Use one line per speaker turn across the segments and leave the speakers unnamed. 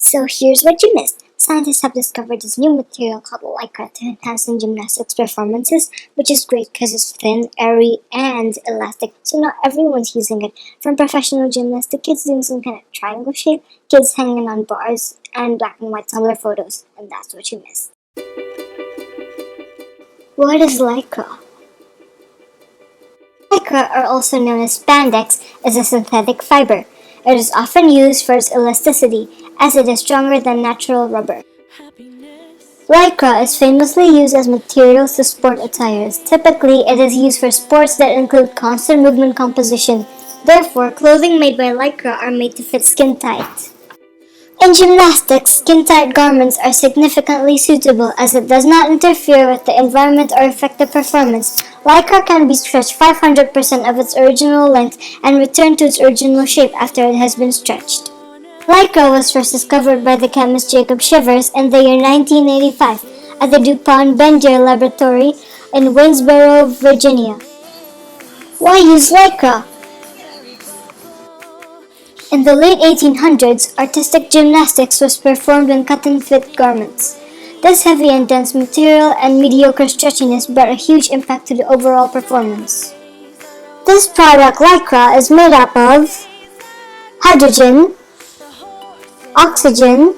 So here's what you missed. Scientists have discovered this new material called Lycra to enhance in gymnastics performances, which is great because it's thin, airy, and elastic, so not everyone's using it. From professional gymnastic kids doing some kind of triangle shape, kids hanging on bars, and black and white Tumblr photos, and that's what you missed. What is Lycra? Lycra, or also known as spandex, is a synthetic fiber. It is often used for its elasticity, as it is stronger than natural rubber. Lycra is famously used as materials to sport attires. Typically, it is used for sports that include constant movement composition. Therefore, clothing made by Lycra are made to fit skin tight. In gymnastics, skin-tight garments are significantly suitable as it does not interfere with the environment or affect the performance. Lycra can be stretched 500% of its original length and returned to its original shape after it has been stretched. Lycra was first discovered by the chemist Jacob Shivers in the year 1985 at the DuPont Bendire Laboratory in Waynesboro, Virginia. Why use Lycra? In the late 1800s, artistic gymnastics was performed in cotton-fit garments. This heavy and dense material and mediocre stretchiness brought a huge impact to the overall performance. This product, Lycra, is made up of hydrogen, oxygen,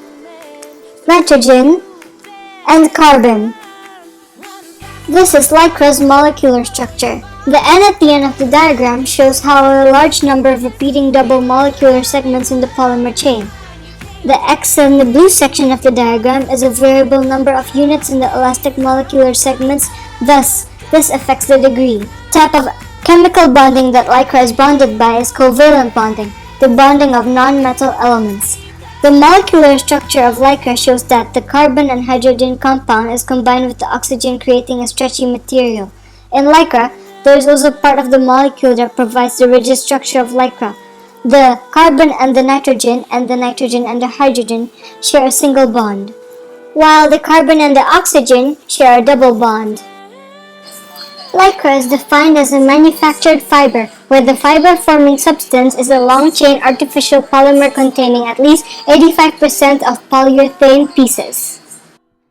nitrogen, and carbon. This is Lycra's molecular structure. The N at the end of the diagram shows how a large number of repeating double molecular segments in the polymer chain. The X in the blue section of the diagram is a variable number of units in the elastic molecular segments, thus, this affects the degree. The type of chemical bonding that Lycra is bonded by is covalent bonding, the bonding of non-metal elements. The molecular structure of Lycra shows that the carbon and hydrogen compound is combined with the oxygen, creating a stretchy material. In Lycra, there is also part of the molecule that provides the rigid structure of Lycra. The carbon and the nitrogen and the hydrogen share a single bond, while the carbon and the oxygen share a double bond. Lycra is defined as a manufactured fiber, where the fiber-forming substance is a long-chain artificial polymer containing at least 85% of polyurethane pieces.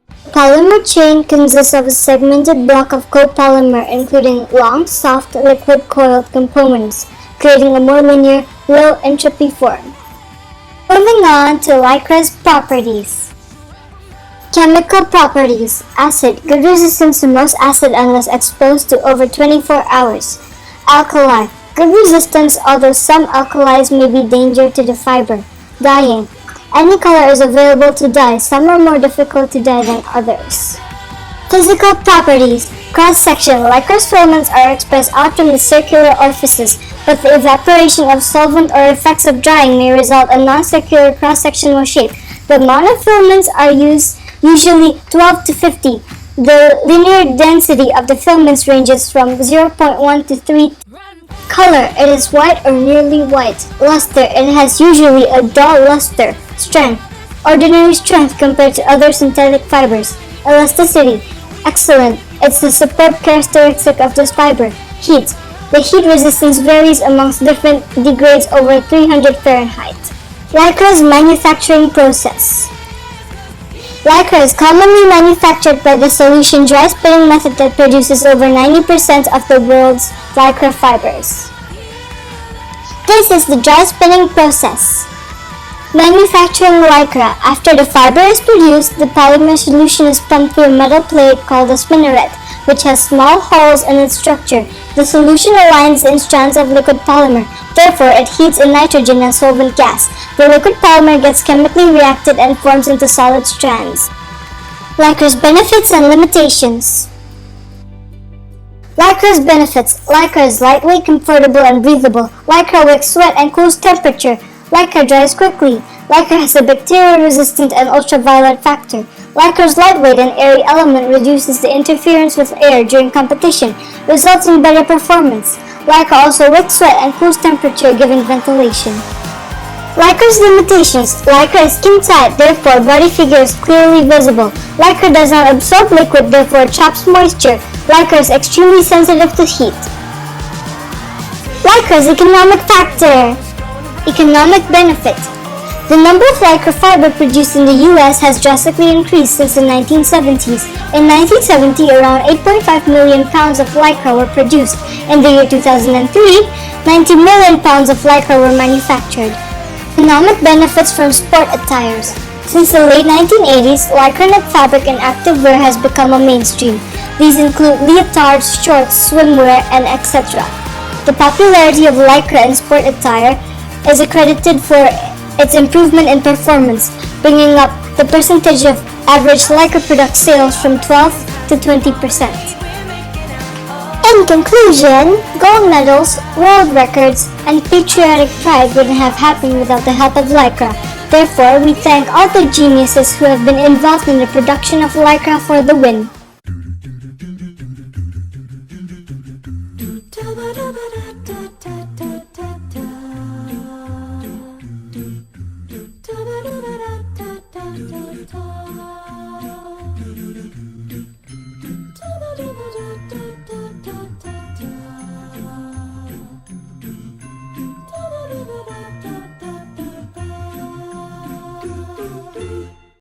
The polymer chain consists of a segmented block of copolymer including long, soft, liquid-coiled components, creating a more linear, low-entropy form. Moving on to Lycra's properties. Chemical properties. Acid. Good resistance to most acid unless exposed to over 24 hours. Alkali. Good resistance, although some alkalis may be danger to the fiber. Dyeing. Any color is available to dye. Some are more difficult to dye than others. Physical properties. Cross-section. Lycra's filaments are expressed out from the circular orifices, but the evaporation of solvent or effects of drying may result in non-circular cross-sectional shape. The amount of filaments are usually 12 to 50. The linear density of the filaments ranges from 0.1 to 3. Color. It is white or nearly white. Luster. It has usually a dull luster. Strength. Ordinary strength compared to other synthetic fibers. Elasticity. Excellent. It's the superb characteristic of this fiber. Heat. The heat resistance varies amongst different degrades over 300 Fahrenheit. Lycra's manufacturing process. Lycra is commonly manufactured by the solution dry spinning method that produces over 90% of the world's Lycra fibers. This is the dry spinning process. Manufacturing Lycra. After the fiber is produced, the polymer solution is pumped through a metal plate called a spinneret, which has small holes in its structure. The solution aligns in strands of liquid polymer. Therefore, it heats in nitrogen and solvent gas. The liquid polymer gets chemically reacted and forms into solid strands. Lycra's benefits and limitations. Lycra's benefits. Lycra is lightweight, comfortable, and breathable. Lycra wicks sweat and cools temperature. Lycra dries quickly. Lycra has a bacteria-resistant and ultraviolet factor. Lycra's lightweight and airy element reduces the interference with air during competition, results in better performance. Lycra also wicks sweat and cools temperature, giving ventilation. Lycra's limitations. Lycra is skin-tight, therefore body figure is clearly visible. Lycra does not absorb liquid, therefore traps moisture. Lycra is extremely sensitive to heat. Lycra's economic factor. Economic benefit. The number of Lycra fiber produced in the US has drastically increased since the 1970s. In 1970, around 8.5 million pounds of Lycra were produced. In the year 2003, 90 million pounds of Lycra were manufactured. Economic benefits from sport attires. Since the late 1980s, Lycra knit fabric in activewear has become a mainstream. These include leotards, shorts, swimwear, and etc. The popularity of Lycra in sport attire is accredited for its improvement in performance, bringing up the percentage of average Lycra product sales from 12 to 20%. In conclusion, gold medals, world records, and patriotic pride wouldn't have happened without the help of Lycra. Therefore, we thank all the geniuses who have been involved in the production of Lycra for the win.